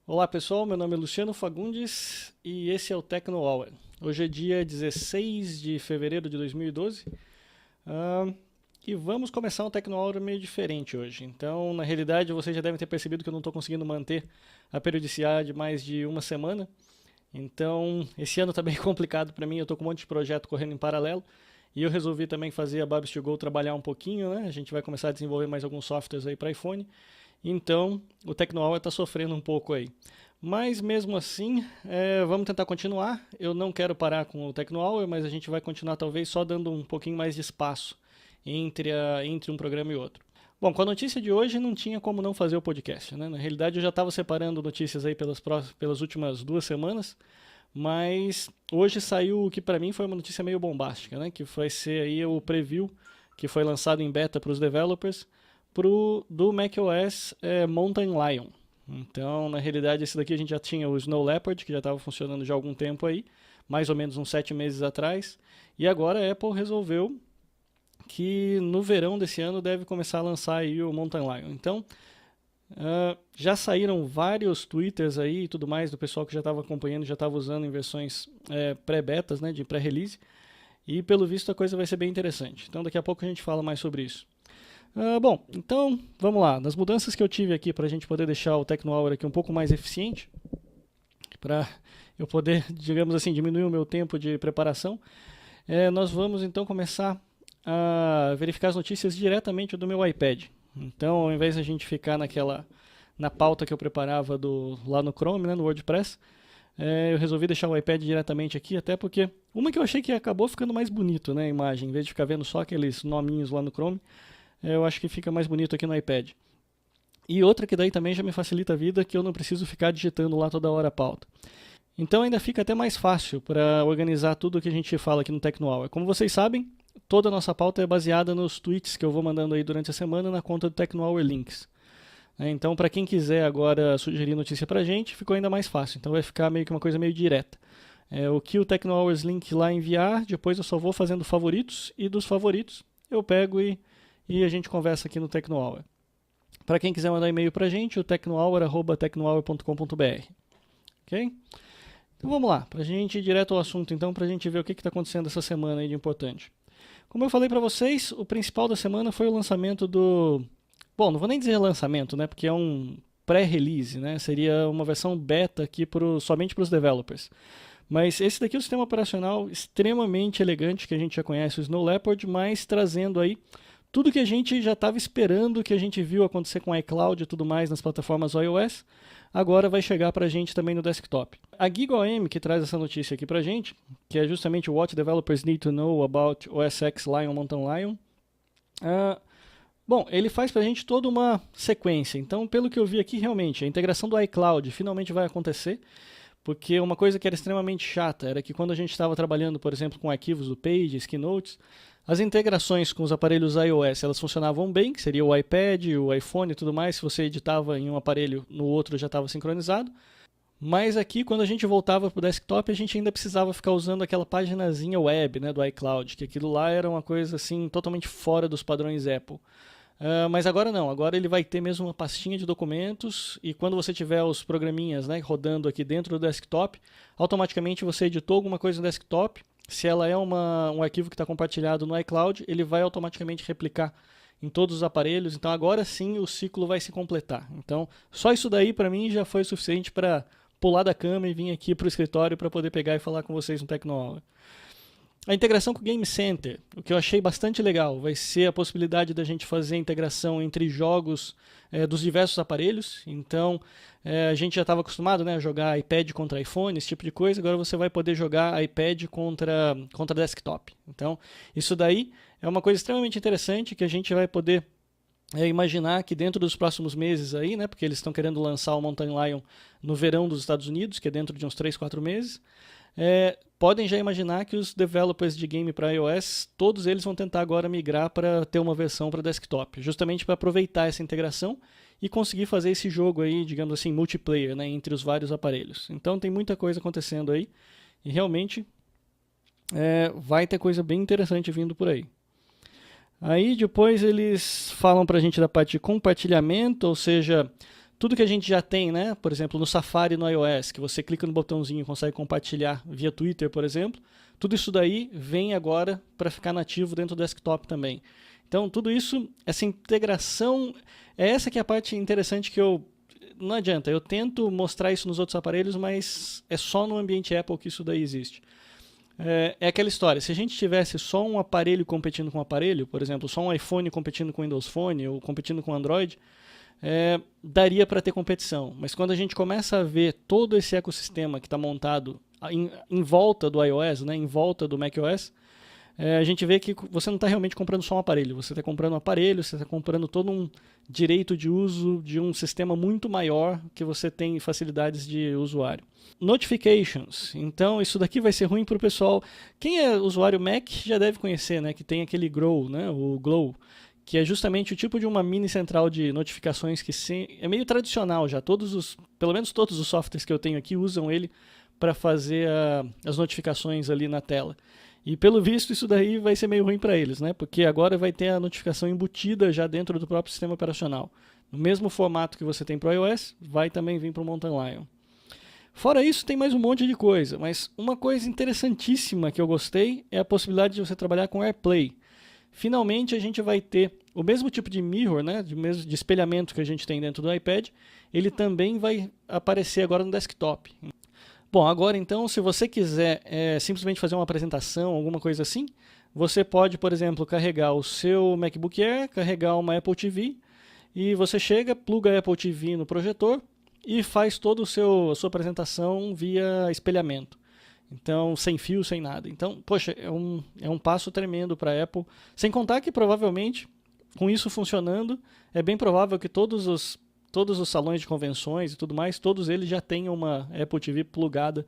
Olá pessoal, meu nome é Luciano Fagundes e esse é o Techno Hour. Hoje é dia 16 de fevereiro de 2012 e vamos começar um Techno Hour meio diferente hoje. Então, na realidade, vocês já devem ter percebido que eu não estou conseguindo manter a periodicidade mais de uma semana. Então, esse ano está bem complicado para mim, eu estou com um monte de projeto correndo em paralelo. E eu resolvi também fazer a Babs2Go trabalhar um pouquinho, né? A gente vai começar a desenvolver mais alguns softwares aí para iPhone. Então, o Techno Hour está sofrendo um pouco aí. Mas mesmo assim, vamos tentar continuar. Eu não quero parar com o Techno Hour, mas a gente vai continuar talvez só dando um pouquinho mais de espaço entre um programa e outro. Bom, com a notícia de hoje não tinha como não fazer o podcast, né? Na realidade eu já estava separando notícias aí pelas últimas 2 semanas, mas hoje saiu o que para mim foi uma notícia meio bombástica, né? Que vai ser aí o preview que foi lançado em beta para os developers do macOS Mountain Lion. Então, na realidade, esse daqui a gente já tinha o Snow Leopard, que já estava funcionando já há algum tempo aí, mais ou menos uns 7 meses atrás, e agora a Apple resolveu que no verão desse ano deve começar a lançar aí o Mountain Lion. Então, já saíram vários twitters aí e tudo mais do pessoal que já estava acompanhando, já estava usando em versões pré-betas, né, de pré-release, e pelo visto a coisa vai ser bem interessante. Então, daqui a pouco a gente fala mais sobre isso. Bom, então vamos lá. Nas mudanças que eu tive aqui para a gente poder deixar o Techno Hour aqui um pouco mais eficiente, para eu poder, digamos assim, diminuir o meu tempo de preparação, nós vamos então começar a verificar as notícias diretamente do meu iPad. Então, ao invés de a gente ficar na pauta que eu preparava lá no Chrome, né, no WordPress, eu resolvi deixar o iPad diretamente aqui, até porque uma que eu achei que acabou ficando mais bonito, né, a imagem, em vez de ficar vendo só aqueles nominhos lá no Chrome, eu acho que fica mais bonito aqui no iPad. E outra que daí também já me facilita a vida, que eu não preciso ficar digitando lá toda hora a pauta. Então ainda fica até mais fácil para organizar tudo o que a gente fala aqui no Techno Hour. Como vocês sabem, toda a nossa pauta é baseada nos tweets que eu vou mandando aí durante a semana na conta do Techno Hour Links. Então, para quem quiser agora sugerir notícia para a gente, ficou ainda mais fácil. Então vai ficar meio que uma coisa meio direta. O que o Techno Hours Link lá enviar, depois eu só vou fazendo favoritos, e dos favoritos eu pego e a gente conversa aqui no Techno Hour. Para quem quiser mandar e-mail para a gente, o tecnohour@tecnohour.com.br. Ok? Então vamos lá, para a gente ir direto ao assunto, então, para a gente ver o que está acontecendo essa semana aí de importante. Como eu falei para vocês, o principal da semana foi o lançamento do... Bom, não vou nem dizer lançamento, né? Porque é um pré-release, né? Seria uma versão beta aqui somente para os developers. Mas esse daqui é um sistema operacional extremamente elegante que a gente já conhece, o Snow Leopard, mas trazendo aí tudo que a gente já estava esperando, que a gente viu acontecer com iCloud e tudo mais nas plataformas iOS, agora vai chegar para a gente também no desktop. A GigaOM, que traz essa notícia aqui para a gente, que é justamente What Developers Need to Know About OS X Lion Mountain Lion, bom, ele faz para a gente toda uma sequência. Então, pelo que eu vi aqui, realmente, a integração do iCloud finalmente vai acontecer, porque uma coisa que era extremamente chata era que quando a gente estava trabalhando, por exemplo, com arquivos do Pages, Keynotes, as integrações com os aparelhos iOS, elas funcionavam bem, que seria o iPad, o iPhone e tudo mais. Se você editava em um aparelho, no outro já estava sincronizado. Mas aqui, quando a gente voltava para o desktop, a gente ainda precisava ficar usando aquela paginazinha web, né, do iCloud, que aquilo lá era uma coisa assim totalmente fora dos padrões Apple. Mas agora não, agora ele vai ter mesmo uma pastinha de documentos, e quando você tiver os programinhas, né, rodando aqui dentro do desktop, automaticamente você editou alguma coisa no desktop. Se ela é um arquivo que está compartilhado no iCloud, ele vai automaticamente replicar em todos os aparelhos. Então agora sim o ciclo vai se completar. Então só isso daí para mim já foi suficiente para pular da cama e vir aqui para o escritório para poder pegar e falar com vocês no Techno Hour. A integração com o Game Center, o que eu achei bastante legal, vai ser a possibilidade da gente fazer a integração entre jogos dos diversos aparelhos. Então, a gente já estava acostumado, né, a jogar iPad contra iPhone, esse tipo de coisa. Agora você vai poder jogar iPad contra desktop. Então, isso daí é uma coisa extremamente interessante que a gente vai poder imaginar que dentro dos próximos meses aí, né, porque eles estão querendo lançar o Mountain Lion no verão dos Estados Unidos, que é dentro de uns 3, 4 meses, podem já imaginar que os developers de game para iOS, todos eles vão tentar agora migrar para ter uma versão para desktop, justamente para aproveitar essa integração e conseguir fazer esse jogo aí, digamos assim, multiplayer, né, entre os vários aparelhos. Então tem muita coisa acontecendo aí e realmente vai ter coisa bem interessante vindo por aí. Aí depois eles falam para a gente da parte de compartilhamento, ou seja, tudo que a gente já tem, né? Por exemplo, no Safari no iOS, que você clica no botãozinho e consegue compartilhar via Twitter, por exemplo, tudo isso daí vem agora para ficar nativo dentro do desktop também. Então, tudo isso, essa integração, é essa que é a parte interessante que não adianta, eu tento mostrar isso nos outros aparelhos, mas é só no ambiente Apple que isso daí existe. É aquela história, se a gente tivesse só um aparelho competindo com um aparelho, por exemplo, só um iPhone competindo com o Windows Phone ou competindo com o Android, daria para ter competição. Mas quando a gente começa a ver todo esse ecossistema que está montado em volta do iOS, né, em volta do macOS, a gente vê que você não está realmente comprando só um aparelho, você está comprando um aparelho, você está comprando todo um direito de uso de um sistema muito maior que você tem facilidades de usuário. Notifications, então isso daqui vai ser ruim para o pessoal. Quem é usuário Mac já deve conhecer, né, que tem aquele Grow, né, o Glow, que é justamente o tipo de uma mini central de notificações que é meio tradicional já. Pelo menos todos os softwares que eu tenho aqui usam ele para fazer as notificações ali na tela. E pelo visto isso daí vai ser meio ruim para eles, né? Porque agora vai ter a notificação embutida já dentro do próprio sistema operacional. No mesmo formato que você tem para o iOS, vai também vir para o Mountain Lion. Fora isso, tem mais um monte de coisa, mas uma coisa interessantíssima que eu gostei é a possibilidade de você trabalhar com AirPlay. Finalmente a gente vai ter o mesmo tipo de mirror, né, de espelhamento que a gente tem dentro do iPad, ele também vai aparecer agora no desktop. Bom, agora então, se você quiser simplesmente fazer uma apresentação, alguma coisa assim, você pode, por exemplo, carregar o seu MacBook Air, carregar uma Apple TV, e você chega, pluga a Apple TV no projetor e faz toda a sua apresentação via espelhamento. Então, sem fio, sem nada. Então, poxa, é um passo tremendo para a Apple. Sem contar que, provavelmente, com isso funcionando, é bem provável que todos os salões de convenções e tudo mais, todos eles já tenham uma Apple TV plugada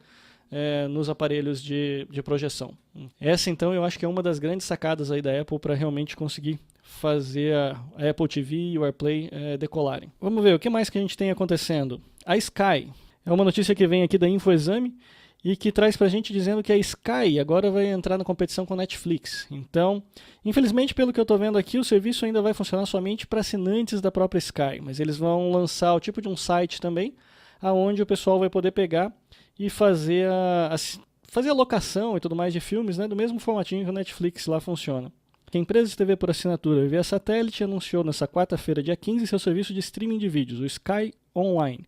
nos aparelhos de projeção. Essa, então, eu acho que é uma das grandes sacadas aí da Apple para realmente conseguir fazer a Apple TV e o AirPlay decolarem. Vamos ver, o que mais que a gente tem acontecendo? A Sky. É uma notícia que vem aqui da InfoExame, e que traz para a gente dizendo que a Sky agora vai entrar na competição com a Netflix. Então, infelizmente, pelo que eu estou vendo aqui, o serviço ainda vai funcionar somente para assinantes da própria Sky, mas eles vão lançar o tipo de um site também, aonde o pessoal vai poder pegar e fazer a locação e tudo mais de filmes, né, do mesmo formatinho que o Netflix lá funciona. A empresa de TV por assinatura via satélite anunciou nesta quarta-feira, dia 15, seu serviço de streaming de vídeos, o Sky Online.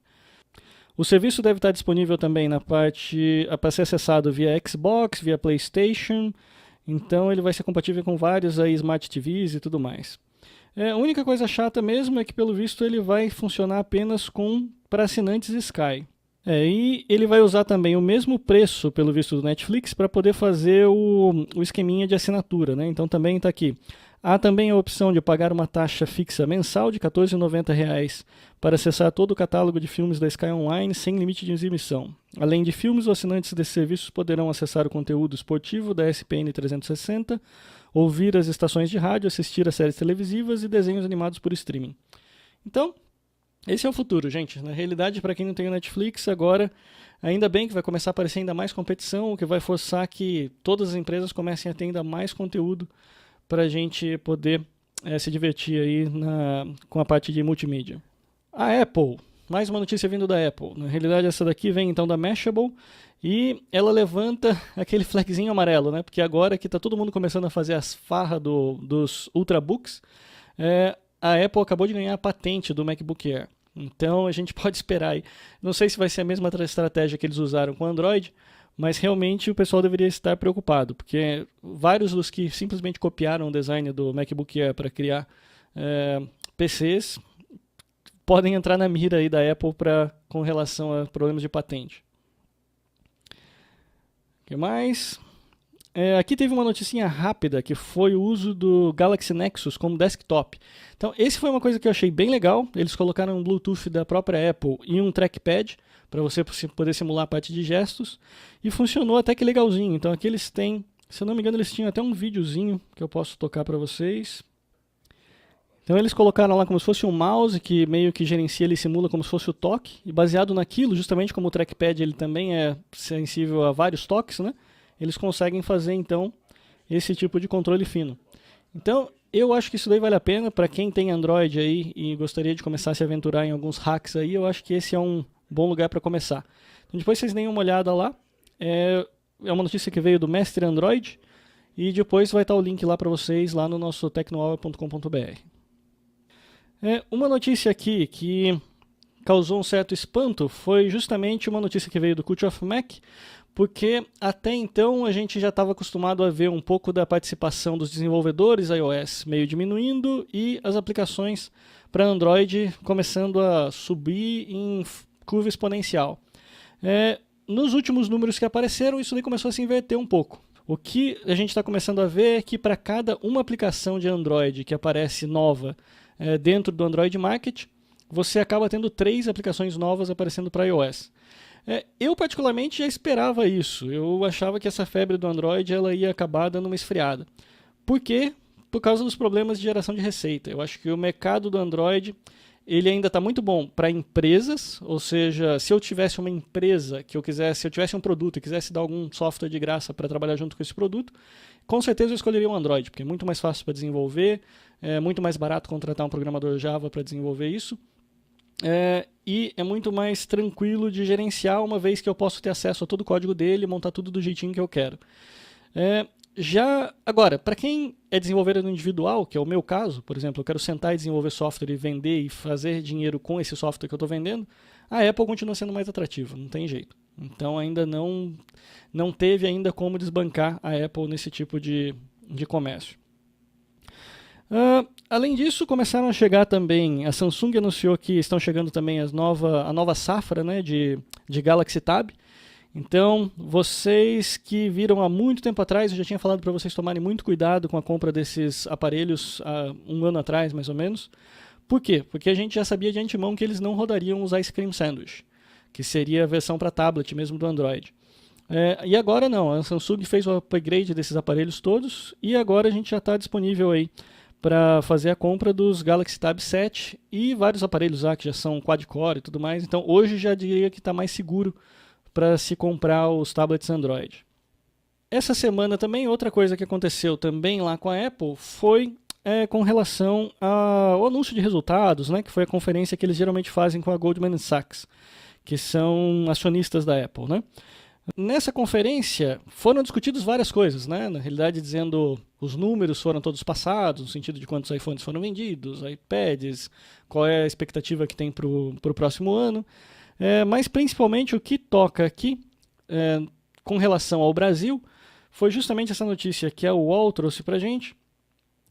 O serviço deve estar disponível também para ser acessado via Xbox, via PlayStation, então ele vai ser compatível com vários aí, Smart TVs e tudo mais. A única coisa chata mesmo é que, pelo visto, ele vai funcionar apenas para assinantes Sky. E ele vai usar também o mesmo preço, pelo visto, do Netflix para poder fazer o esqueminha de assinatura, né? Então também está aqui. Há também a opção de pagar uma taxa fixa mensal de R$ 14,90 para acessar todo o catálogo de filmes da Sky Online sem limite de exibição. Além de filmes, os assinantes desses serviços poderão acessar o conteúdo esportivo da SPN 360, ouvir as estações de rádio, assistir a séries televisivas e desenhos animados por streaming. Então, esse é o futuro, gente. Na realidade, para quem não tem o Netflix, agora, ainda bem que vai começar a aparecer ainda mais competição, o que vai forçar que todas as empresas comecem a ter ainda mais conteúdo para a gente poder se divertir aí com a parte de multimídia. A Apple, mais uma notícia vindo da Apple. Na realidade, essa daqui vem então da Mashable e ela levanta aquele flagzinho amarelo, né? Porque agora que está todo mundo começando a fazer as farras dos Ultrabooks, a Apple acabou de ganhar a patente do MacBook Air. Então a gente pode esperar aí. Não sei se vai ser a mesma estratégia que eles usaram com o Android, mas realmente o pessoal deveria estar preocupado, porque vários dos que simplesmente copiaram o design do MacBook Air para criar PCs podem entrar na mira aí da Apple com relação a problemas de patente. O que mais? Aqui teve uma noticinha rápida, que foi o uso do Galaxy Nexus como desktop. Então, esse foi uma coisa que eu achei bem legal. Eles colocaram um Bluetooth da própria Apple e um trackpad, para você poder simular a parte de gestos. E funcionou até que legalzinho. Então, aqui eles têm, se eu não me engano, eles tinham até um videozinho que eu posso tocar para vocês. Então, eles colocaram lá como se fosse um mouse, que meio que gerencia, ele simula como se fosse o toque. E baseado naquilo, justamente como o trackpad ele também é sensível a vários toques, né? Eles conseguem fazer, então, esse tipo de controle fino. Então, Eu acho que isso daí vale a pena para quem tem Android aí e gostaria de começar a se aventurar em alguns hacks aí. Eu acho que esse é um bom lugar para começar. Então, depois vocês deem uma olhada lá. É uma notícia que veio do Mestre Android e depois vai estar o link lá para vocês lá no nosso tecnohour.com.br. Uma notícia aqui que causou um certo espanto foi justamente uma notícia que veio do Cult of Mac, porque até então a gente já estava acostumado a ver um pouco da participação dos desenvolvedores iOS meio diminuindo e as aplicações para Android começando a subir em curva exponencial. Nos últimos números que apareceram, isso daí começou a se inverter um pouco. O que a gente está começando a ver é que para cada uma aplicação de Android que aparece nova dentro do Android Market, você acaba tendo 3 aplicações novas aparecendo para iOS. Eu particularmente já esperava isso. Eu achava que essa febre do Android ela ia acabar dando uma esfriada. Por quê? Por causa dos problemas de geração de receita. Eu acho que o mercado do Android ele ainda está muito bom para empresas, ou seja, se eu tivesse uma empresa que eu quisesse, se eu tivesse um produto e quisesse dar algum software de graça para trabalhar junto com esse produto, com certeza eu escolheria um Android, porque é muito mais fácil para desenvolver, é muito mais barato contratar um programador Java para desenvolver isso, e é muito mais tranquilo de gerenciar, uma vez que eu posso ter acesso a todo o código dele e montar tudo do jeitinho que eu quero. Agora, para quem é desenvolvedor individual, que é o meu caso, por exemplo, eu quero sentar e desenvolver software e vender e fazer dinheiro com esse software que eu estou vendendo, a Apple continua sendo mais atrativa, não tem jeito. Então ainda não teve ainda como desbancar a Apple nesse tipo de comércio. Além disso, começaram a chegar também, a Samsung anunciou que estão chegando também a nova safra, né, de Galaxy Tab. Então, vocês que viram há muito tempo atrás, eu já tinha falado para vocês tomarem muito cuidado com a compra desses aparelhos há um ano atrás, mais ou menos. Por quê? Porque a gente já sabia de antemão que eles não rodariam os Ice Cream Sandwich, que seria a versão para tablet mesmo do Android. E agora não, a Samsung fez o upgrade desses aparelhos todos e agora a gente já está disponível aí para fazer a compra dos Galaxy Tab 7 e vários aparelhos lá que já são quad-core e tudo mais. Então, hoje já diria que está mais seguro para se comprar os tablets Android. Essa semana também, outra coisa que aconteceu também lá com a Apple foi com relação ao anúncio de resultados, né, que foi a conferência que eles geralmente fazem com a Goldman Sachs, que são acionistas da Apple, né? Nessa conferência foram discutidas várias coisas, né? Na realidade dizendo os números foram todos passados, no sentido de quantos iPhones foram vendidos, iPads, qual é a expectativa que tem para o próximo ano. Mas principalmente o que toca aqui com relação ao Brasil foi justamente essa notícia que a UOL trouxe para a gente,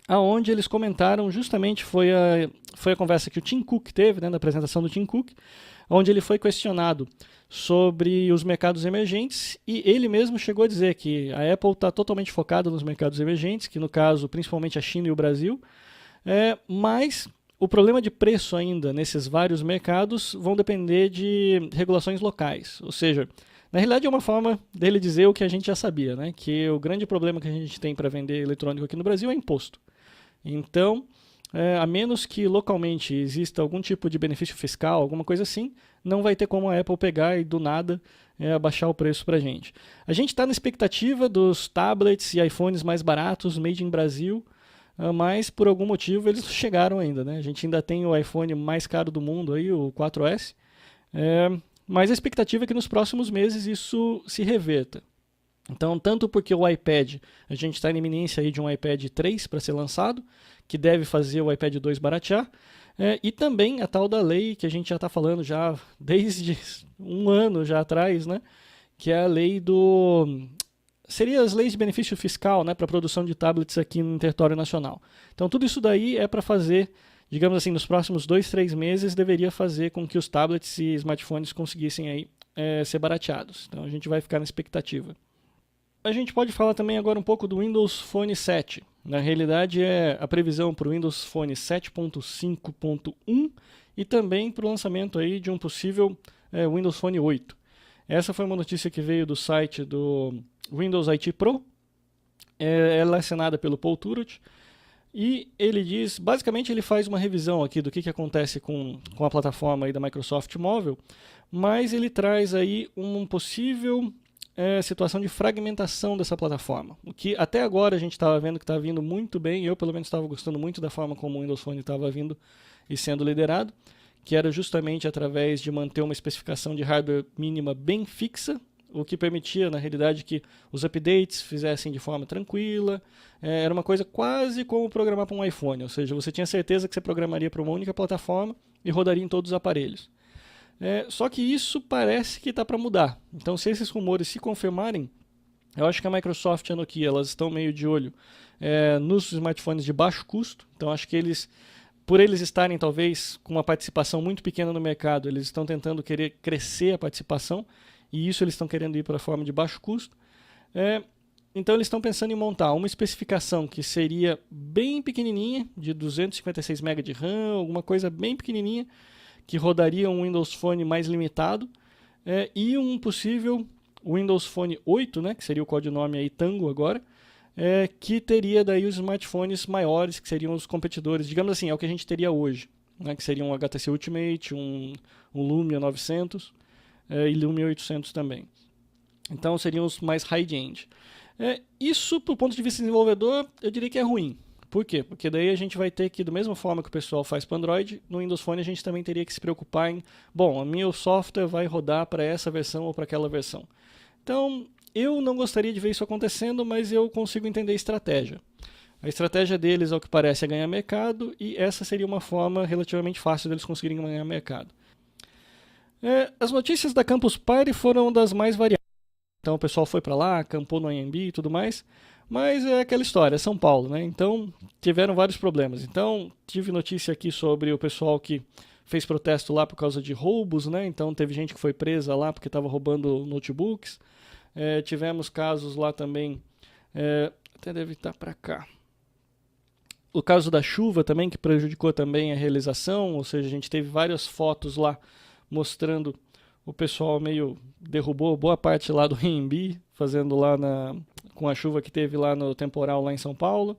aonde eles comentaram justamente, foi a conversa que o Tim Cook teve, né, na apresentação do Tim Cook, onde ele foi questionado sobre os mercados emergentes e ele mesmo chegou a dizer que a Apple está totalmente focada nos mercados emergentes, que no caso principalmente a China e o Brasil, mas o problema de preço ainda nesses vários mercados vão depender de regulações locais. Ou seja, na realidade é uma forma dele dizer o que a gente já sabia, né? Que o grande problema que a gente tem para vender eletrônico aqui no Brasil é imposto. Então, a menos que localmente exista algum tipo de benefício fiscal, alguma coisa assim, não vai ter como a Apple pegar e do nada abaixar o preço para a gente. A gente está na expectativa dos tablets e iPhones mais baratos, made in Brasil, mas por algum motivo eles não chegaram ainda, né? A gente ainda tem o iPhone mais caro do mundo, aí, o 4S, mas a expectativa é que nos próximos meses isso se reverta. Então, tanto porque o iPad, a gente está na iminência aí de um iPad 3 para ser lançado, que deve fazer o iPad 2 baratear, e também a tal da lei que a gente já está falando já desde um ano já atrás, né? Que é a lei seria as leis de benefício fiscal, né, para a produção de tablets aqui no território nacional. Então tudo isso daí é para fazer, digamos assim, nos próximos 2-3 meses deveria fazer com que os tablets e smartphones conseguissem aí, ser barateados. Então a gente vai ficar na expectativa. A gente pode falar também agora um pouco do Windows Phone 7. Na realidade é a previsão para o Windows Phone 7.5.1 e também para o lançamento aí de um possível Windows Phone 8. Essa foi uma notícia que veio do site do Windows IT Pro, ela é assinada pelo Paul Thurrott, e ele diz, basicamente ele faz uma revisão aqui do que acontece com a plataforma aí da Microsoft Móvel, mas ele traz aí um possível situação de fragmentação dessa plataforma. O que até agora a gente estava vendo que estava vindo muito bem, eu pelo menos estava gostando muito da forma como o Windows Phone estava vindo e sendo liderado, que era justamente através de manter uma especificação de hardware mínima bem fixa, o que permitia, na realidade, que os updates fizessem de forma tranquila. Era uma coisa quase como programar para um iPhone, ou seja, você tinha certeza que você programaria para uma única plataforma e rodaria em todos os aparelhos. Só que isso parece que está para mudar. Então, se esses rumores se confirmarem, eu acho que a Microsoft e a Nokia elas estão meio de olho nos smartphones de baixo custo. Então, acho que eles, por eles estarem talvez com uma participação muito pequena no mercado, eles estão tentando querer crescer a participação, e isso eles estão querendo ir para a forma de baixo custo. Então eles estão pensando em montar uma especificação que seria bem pequenininha, de 256 MB de RAM, alguma coisa bem pequenininha, que rodaria um Windows Phone mais limitado, e um possível Windows Phone 8, né, que seria o codinome aí Tango agora, que teria daí os smartphones maiores, que seriam os competidores, digamos assim, é o que a gente teria hoje, né, que seriam um HTC Ultimate, um Lumia 900 e Lumia 800 também. Então seriam os mais high-end. Isso, do ponto de vista desenvolvedor, eu diria que é ruim. Por quê? Porque daí a gente vai ter que, da mesma forma que o pessoal faz para Android, no Windows Phone a gente também teria que se preocupar em, bom, o meu software vai rodar para essa versão ou para aquela versão. Então, eu não gostaria de ver isso acontecendo, mas eu consigo entender a estratégia. A estratégia deles, ao que parece, é ganhar mercado, e essa seria uma forma relativamente fácil deles conseguirem ganhar mercado. As notícias da Campus Party foram das mais variadas. Então o pessoal foi para lá, acampou no AMB e tudo mais. Mas é aquela história, é São Paulo, né? Então tiveram vários problemas. Então tive notícia aqui sobre o pessoal que fez protesto lá por causa de roubos, né? Então teve gente que foi presa lá porque estava roubando notebooks. Tivemos casos lá também, até deve estar para cá. O caso da chuva também, que prejudicou também a realização, ou seja, a gente teve várias fotos lá mostrando o pessoal meio derrubou boa parte lá do AMB, fazendo lá com a chuva que teve lá no temporal lá em São Paulo.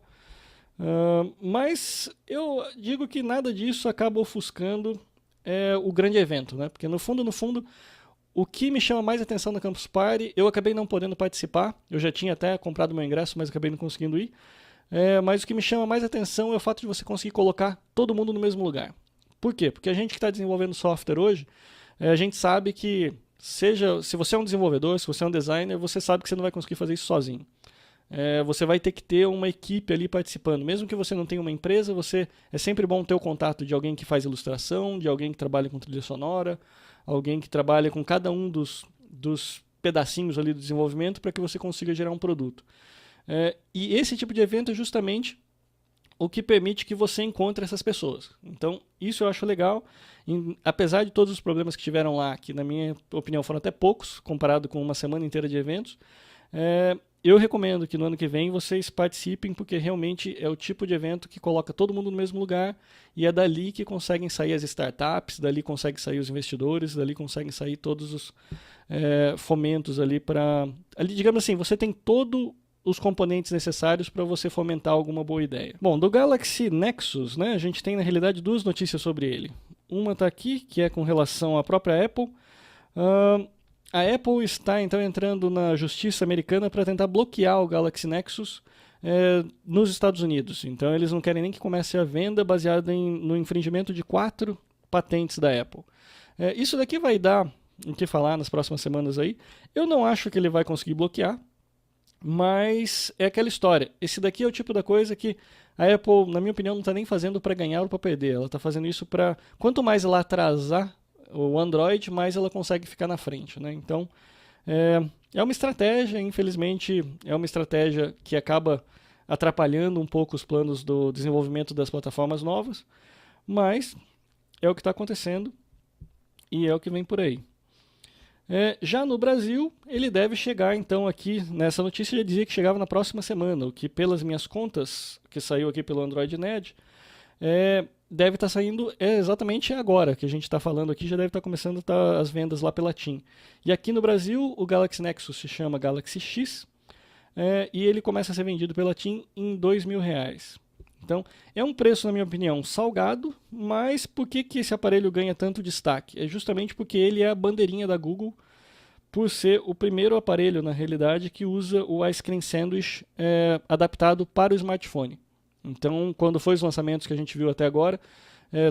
Mas eu digo que nada disso acaba ofuscando o grande evento, né? Porque no fundo, o que me chama mais atenção na Campus Party, eu acabei não podendo participar, eu já tinha até comprado meu ingresso, mas acabei não conseguindo ir. Mas o que me chama mais atenção é o fato de você conseguir colocar todo mundo no mesmo lugar. Por quê? Porque a gente que está desenvolvendo software hoje, a gente sabe que, se você é um desenvolvedor, se você é um designer, você sabe que você não vai conseguir fazer isso sozinho. Você vai ter que ter uma equipe ali participando. Mesmo que você não tenha uma empresa, é sempre bom ter o contato de alguém que faz ilustração, de alguém que trabalha com trilha sonora, alguém que trabalha com cada um dos pedacinhos ali do desenvolvimento para que você consiga gerar um produto. E esse tipo de evento é justamente o que permite que você encontre essas pessoas. Então, isso eu acho legal. Apesar de todos os problemas que tiveram lá, que na minha opinião foram até poucos, comparado com uma semana inteira de eventos, eu recomendo que no ano que vem vocês participem, porque realmente é o tipo de evento que coloca todo mundo no mesmo lugar, e é dali que conseguem sair as startups, dali conseguem sair os investidores, dali conseguem sair todos os fomentos ali para... Digamos assim, você tem todo os componentes necessários para você fomentar alguma boa ideia. Bom, do Galaxy Nexus, né, a gente tem na realidade duas notícias sobre ele. Uma está aqui, que é com relação à própria Apple. A Apple está então entrando na justiça americana para tentar bloquear o Galaxy Nexus nos Estados Unidos. Então eles não querem nem que comece a venda baseada no infringimento de 4 patentes da Apple. Isso daqui vai dar o que falar nas próximas semanas aí. Eu não acho que ele vai conseguir bloquear, mas é aquela história. Esse daqui é o tipo da coisa que a Apple, na minha opinião, não está nem fazendo para ganhar ou para perder. Ela está fazendo isso para... Quanto mais ela atrasar o Android, mais ela consegue ficar na frente, né? Então, é uma estratégia, infelizmente, é uma estratégia que acaba atrapalhando um pouco os planos do desenvolvimento das plataformas novas, mas é o que está acontecendo e é o que vem por aí. Já no Brasil, ele deve chegar, então, aqui, nessa notícia já dizia que chegava na próxima semana, o que, pelas minhas contas, que saiu aqui pelo Android Ned, deve estar saindo exatamente agora, que a gente está falando aqui, já deve estar começando as vendas lá pela TIM. E aqui no Brasil, o Galaxy Nexus se chama Galaxy X, e ele começa a ser vendido pela TIM em R$2.000. Então, é um preço, na minha opinião, salgado, mas por que esse aparelho ganha tanto destaque? É justamente porque ele é a bandeirinha da Google por ser o primeiro aparelho, na realidade, que usa o Ice Cream Sandwich adaptado para o smartphone. Então, quando foi os lançamentos que a gente viu até agora,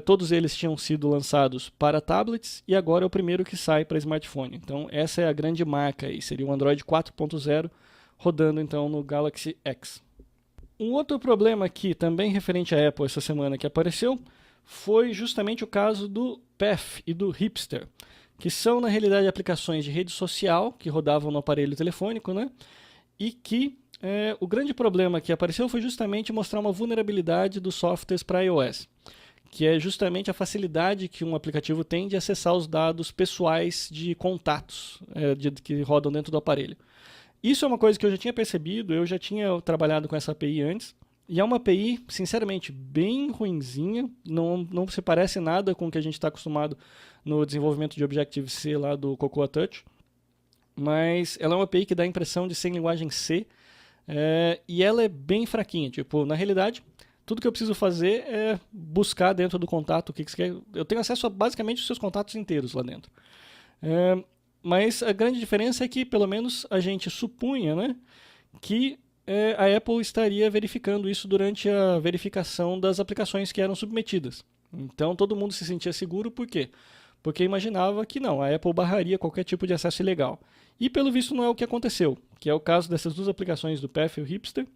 todos eles tinham sido lançados para tablets e agora é o primeiro que sai para smartphone. Então, essa é a grande marca aí, seria o Android 4.0 rodando então no Galaxy X. Um outro problema aqui, também referente à Apple essa semana que apareceu, foi justamente o caso do Path e do Hipster, que são na realidade aplicações de rede social que rodavam no aparelho telefônico, né? E que o grande problema que apareceu foi justamente mostrar uma vulnerabilidade dos softwares para iOS, que é justamente a facilidade que um aplicativo tem de acessar os dados pessoais de contatos que rodam dentro do aparelho. Isso é uma coisa que eu já tinha percebido, eu já tinha trabalhado com essa API antes, e é uma API, sinceramente, bem ruinzinha, não se parece nada com o que a gente está acostumado no desenvolvimento de Objective-C lá do Cocoa Touch, mas ela é uma API que dá a impressão de ser em linguagem C, e ela é bem fraquinha. Tipo, na realidade, tudo que eu preciso fazer é buscar dentro do contato o que você quer. Eu tenho acesso a basicamente os seus contatos inteiros lá dentro. Mas a grande diferença é que, pelo menos, a gente supunha, né, que a Apple estaria verificando isso durante a verificação das aplicações que eram submetidas. Então, todo mundo se sentia seguro, por quê? Porque imaginava que não, a Apple barraria qualquer tipo de acesso ilegal. E, pelo visto, não é o que aconteceu, que é o caso dessas duas aplicações do Path e o Hipster,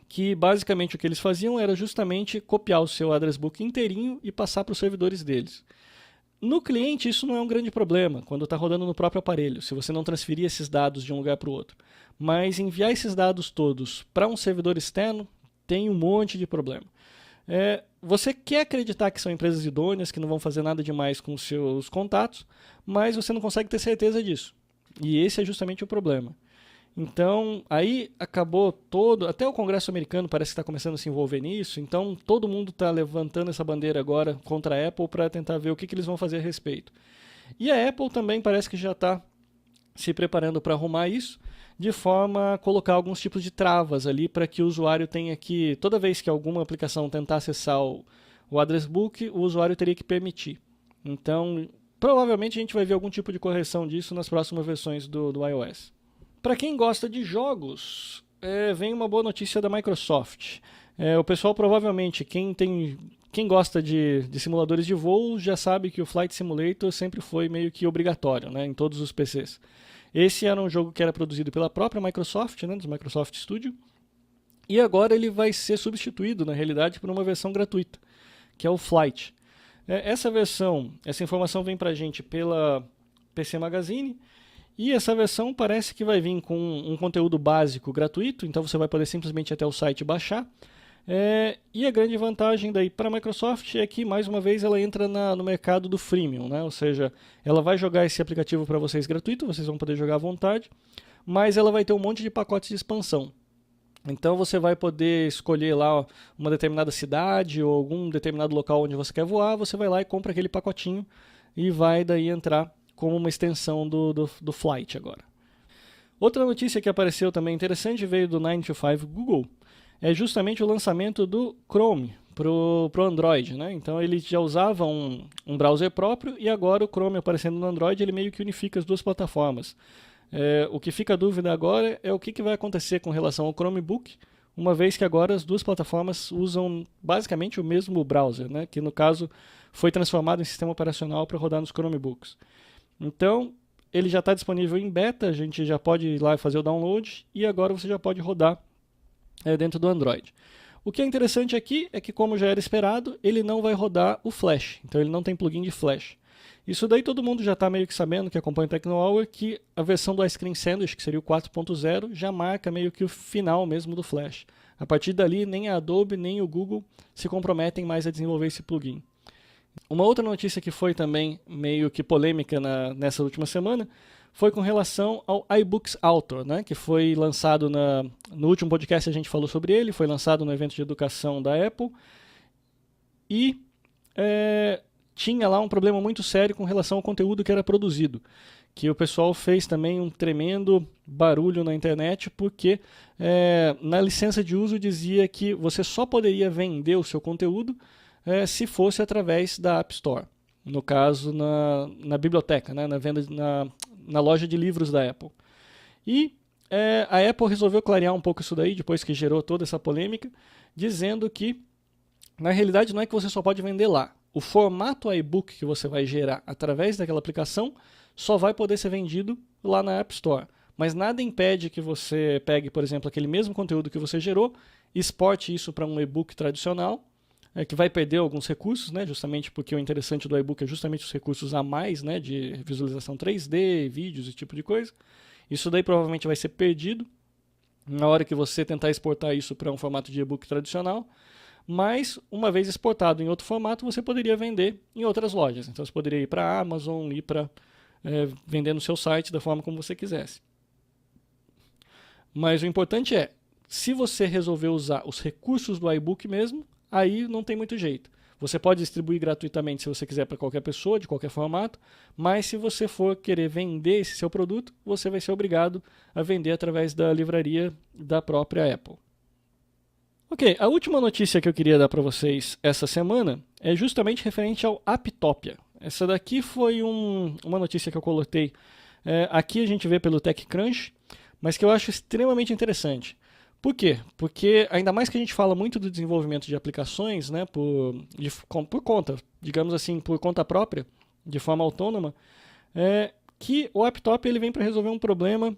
que basicamente o que eles faziam era justamente copiar o seu address book inteirinho e passar para os servidores deles. No cliente isso não é um grande problema, quando está rodando no próprio aparelho, se você não transferir esses dados de um lugar para o outro. Mas enviar esses dados todos para um servidor externo tem um monte de problema. Você quer acreditar que são empresas idôneas, que não vão fazer nada demais com os seus contatos, mas você não consegue ter certeza disso. E esse é justamente o problema. Então, aí acabou até o Congresso americano parece que está começando a se envolver nisso, então todo mundo está levantando essa bandeira agora contra a Apple para tentar ver o que eles vão fazer a respeito. E a Apple também parece que já está se preparando para arrumar isso, de forma a colocar alguns tipos de travas ali para que o usuário tenha que, toda vez que alguma aplicação tentar acessar o address book, o usuário teria que permitir. Então, provavelmente a gente vai ver algum tipo de correção disso nas próximas versões do iOS. Para quem gosta de jogos, vem uma boa notícia da Microsoft. O pessoal provavelmente, quem gosta de simuladores de voo, já sabe que o Flight Simulator sempre foi meio que obrigatório, né, em todos os PCs. Esse era um jogo que era produzido pela própria Microsoft, né, dos Microsoft Studio, e agora ele vai ser substituído, na realidade, por uma versão gratuita, que é o Flight. Essa informação vem para a gente pela PC Magazine, e essa versão parece que vai vir com um conteúdo básico gratuito, então você vai poder simplesmente ir até o site e baixar. E a grande vantagem daí para a Microsoft é que, mais uma vez, ela entra no mercado do freemium, né? Ou seja, ela vai jogar esse aplicativo para vocês gratuito, vocês vão poder jogar à vontade, mas ela vai ter um monte de pacotes de expansão. Então você vai poder escolher lá uma determinada cidade ou algum determinado local onde você quer voar, você vai lá e compra aquele pacotinho e vai daí entrar como uma extensão do Flight agora. Outra notícia que apareceu também interessante veio do 9to5 Google, é justamente o lançamento do Chrome para o Android, né? Então ele já usava um browser próprio e agora o Chrome aparecendo no Android ele meio que unifica as duas plataformas. O que fica a dúvida agora é o que vai acontecer com relação ao Chromebook, uma vez que agora as duas plataformas usam basicamente o mesmo browser, né? Que no caso foi transformado em sistema operacional para rodar nos Chromebooks. Então, ele já está disponível em beta, a gente já pode ir lá e fazer o download, e agora você já pode rodar dentro do Android. O que é interessante aqui é que, como já era esperado, ele não vai rodar o Flash, então ele não tem plugin de Flash. Isso daí todo mundo já está meio que sabendo, que acompanha o TechnoHour, que a versão do Ice Cream Sandwich, que seria o 4.0, já marca meio que o final mesmo do Flash. A partir dali, nem a Adobe nem o Google se comprometem mais a desenvolver esse plugin. Uma outra notícia que foi também meio que polêmica nessa última semana foi com relação ao iBooks Author, né, que foi lançado no último podcast, a gente falou sobre ele, foi lançado no evento de educação da Apple e tinha lá um problema muito sério com relação ao conteúdo que era produzido, que o pessoal fez também um tremendo barulho na internet porque na licença de uso dizia que você só poderia vender o seu conteúdo se fosse através da App Store. No caso, na biblioteca, né? na loja de livros da Apple. E a Apple resolveu clarear um pouco isso daí, depois que gerou toda essa polêmica, dizendo que, na realidade, não é que você só pode vender lá. O formato iBook que você vai gerar através daquela aplicação só vai poder ser vendido lá na App Store. Mas nada impede que você pegue, por exemplo, aquele mesmo conteúdo que você gerou, exporte isso para um e-book tradicional, que vai perder alguns recursos, né, justamente porque o interessante do e-book é justamente os recursos a mais, né, de visualização 3D, vídeos e tipo de coisa. Isso daí provavelmente vai ser perdido na hora que você tentar exportar isso para um formato de e-book tradicional, mas uma vez exportado em outro formato, você poderia vender em outras lojas. Então você poderia ir para a Amazon, ir para vender no seu site da forma como você quisesse. Mas o importante é, se você resolver usar os recursos do iBook mesmo, aí não tem muito jeito. Você pode distribuir gratuitamente se você quiser para qualquer pessoa, de qualquer formato, mas se você for querer vender esse seu produto, você vai ser obrigado a vender através da livraria da própria Apple. Ok, a última notícia que eu queria dar para vocês essa semana é justamente referente ao Apptopia. Essa daqui foi uma notícia que eu coloquei. Aqui a gente vê pelo TechCrunch, mas que eu acho extremamente interessante. Por quê? Porque ainda mais que a gente fala muito do desenvolvimento de aplicações, né, por conta, digamos assim, por conta própria, de forma autônoma, que o Apptopia ele vem para resolver um problema,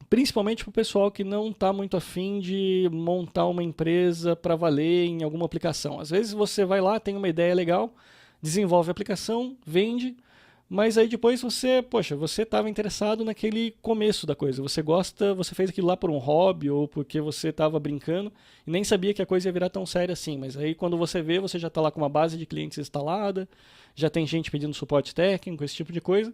principalmente para o pessoal que não está muito afim de montar uma empresa para valer em alguma aplicação. Às vezes você vai lá, tem uma ideia legal, desenvolve a aplicação, vende, mas aí depois você estava interessado naquele começo da coisa. Você fez aquilo lá por um hobby ou porque você estava brincando e nem sabia que a coisa ia virar tão séria assim. Mas aí quando você vê, você já está lá com uma base de clientes instalada, já tem gente pedindo suporte técnico, esse tipo de coisa.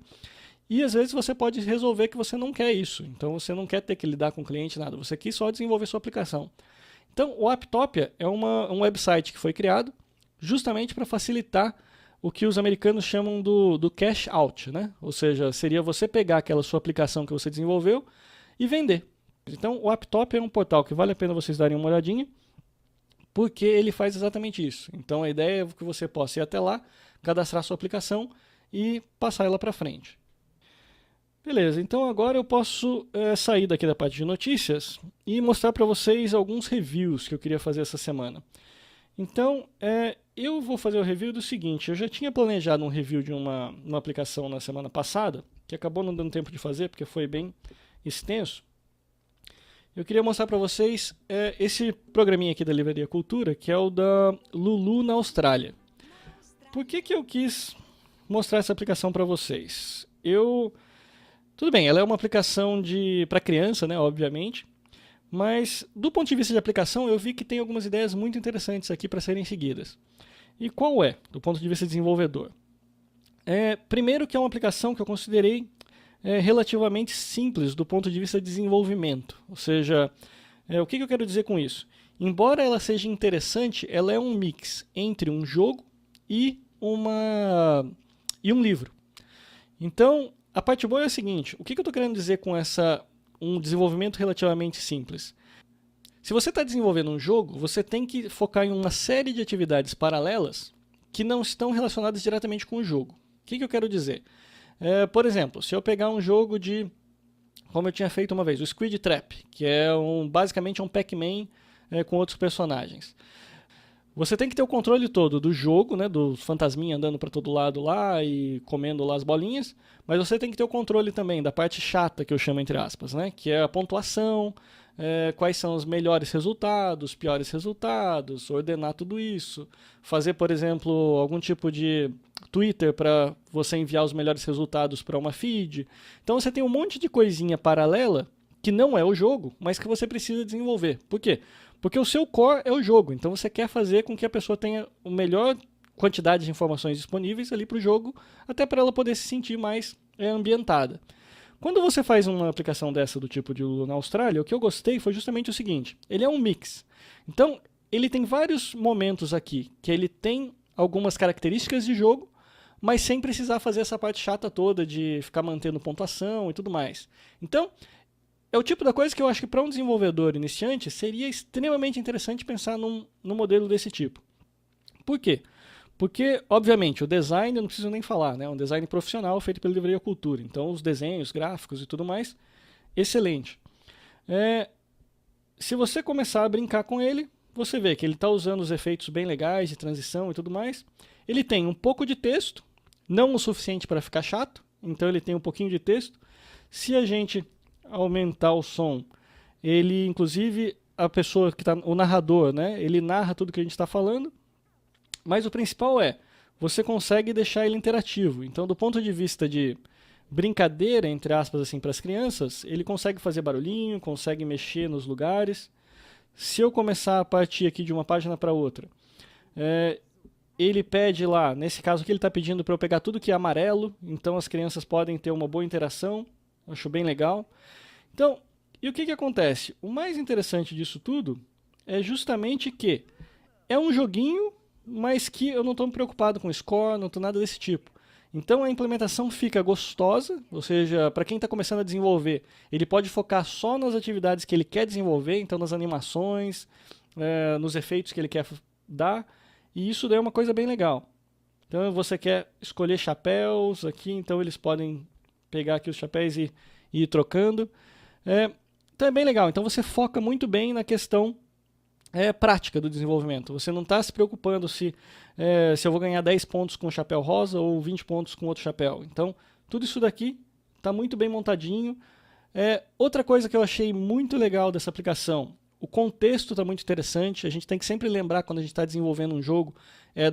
E às vezes você pode resolver que você não quer isso. Então você não quer ter que lidar com o cliente, nada. Você quer só desenvolver sua aplicação. Então o Apptopia é um website que foi criado justamente para facilitar o que os americanos chamam do cash out, né? Ou seja, seria você pegar aquela sua aplicação que você desenvolveu e vender. Então, o Apptopia é um portal que vale a pena vocês darem uma olhadinha, porque ele faz exatamente isso. Então, a ideia é que você possa ir até lá, cadastrar sua aplicação e passar ela para frente. Beleza, então agora eu posso sair daqui da parte de notícias e mostrar para vocês alguns reviews que eu queria fazer essa semana. Então, eu vou fazer o review do seguinte, eu já tinha planejado um review de uma aplicação na semana passada, que acabou não dando tempo de fazer, porque foi bem extenso. Eu queria mostrar para vocês esse programinha aqui da Livraria Cultura, que é o da Lulu na Austrália. Por que eu quis mostrar essa aplicação para vocês? Tudo bem, ela é uma aplicação para criança, né, obviamente, mas do ponto de vista de aplicação eu vi que tem algumas ideias muito interessantes aqui para serem seguidas. E qual é, do ponto de vista de desenvolvedor? Primeiro que é uma aplicação que eu considerei relativamente simples do ponto de vista de desenvolvimento. Ou seja, o que eu quero dizer com isso? Embora ela seja interessante, ela é um mix entre um jogo e um livro. Então, a parte boa é a seguinte, o que eu estou querendo dizer com um desenvolvimento relativamente simples? Se você está desenvolvendo um jogo, você tem que focar em uma série de atividades paralelas que não estão relacionadas diretamente com o jogo. O que eu quero dizer? Por exemplo, se eu pegar um jogo como eu tinha feito uma vez, o Squid Trap, que é basicamente um Pac-Man com outros personagens. Você tem que ter o controle todo do jogo, né, do fantasminha andando para todo lado lá e comendo lá as bolinhas, mas você tem que ter o controle também da parte chata, que eu chamo entre aspas, né, que é a pontuação, quais são os melhores resultados, piores resultados, ordenar tudo isso, fazer, por exemplo, algum tipo de Twitter para você enviar os melhores resultados para uma feed. Então você tem um monte de coisinha paralela que não é o jogo, mas que você precisa desenvolver. Por quê? Porque o seu core é o jogo, então você quer fazer com que a pessoa tenha a melhor quantidade de informações disponíveis ali para o jogo, até para ela poder se sentir mais ambientada. Quando você faz uma aplicação dessa do tipo de Lulu na Austrália, o que eu gostei foi justamente o seguinte, ele é um mix. Então, ele tem vários momentos aqui, que ele tem algumas características de jogo, mas sem precisar fazer essa parte chata toda de ficar mantendo pontuação e tudo mais. Então, é o tipo da coisa que eu acho que para um desenvolvedor iniciante seria extremamente interessante pensar num modelo desse tipo. Por quê? Porque, obviamente, o design eu não preciso nem falar, né? É um design profissional feito pela Livraria Cultura. Então, os desenhos, gráficos e tudo mais, excelente. Se você começar a brincar com ele, você vê que ele está usando os efeitos bem legais de transição e tudo mais. Ele tem um pouco de texto, não o suficiente para ficar chato, então ele tem um pouquinho de texto. Se a gente aumentar o som, ele, inclusive, a pessoa que está, o narrador, né? Ele narra tudo que a gente está falando. Mas o principal você consegue deixar ele interativo. Então, do ponto de vista de brincadeira, entre aspas, assim, para as crianças, ele consegue fazer barulhinho, consegue mexer nos lugares. Se eu começar a partir aqui de uma página para outra, ele pede lá, nesse caso aqui ele está pedindo para eu pegar tudo que é amarelo, então as crianças podem ter uma boa interação, acho bem legal. Então, e o que acontece? O mais interessante disso tudo é justamente que é um joguinho, mas que eu não estou me preocupado com score, não estou nada desse tipo. Então a implementação fica gostosa, ou seja, para quem está começando a desenvolver, ele pode focar só nas atividades que ele quer desenvolver, então nas animações, nos efeitos que ele quer dar, e isso daí é uma coisa bem legal. Então você quer escolher chapéus aqui, então eles podem pegar aqui os chapéus e ir trocando. Então é bem legal, então você foca muito bem na questão prática do desenvolvimento. Você não está se preocupando se eu vou ganhar 10 pontos com o chapéu rosa ou 20 pontos com outro chapéu. Então, tudo isso daqui está muito bem montadinho. Outra coisa que eu achei muito legal dessa aplicação, o contexto está muito interessante. A gente tem que sempre lembrar, quando a gente está desenvolvendo um jogo,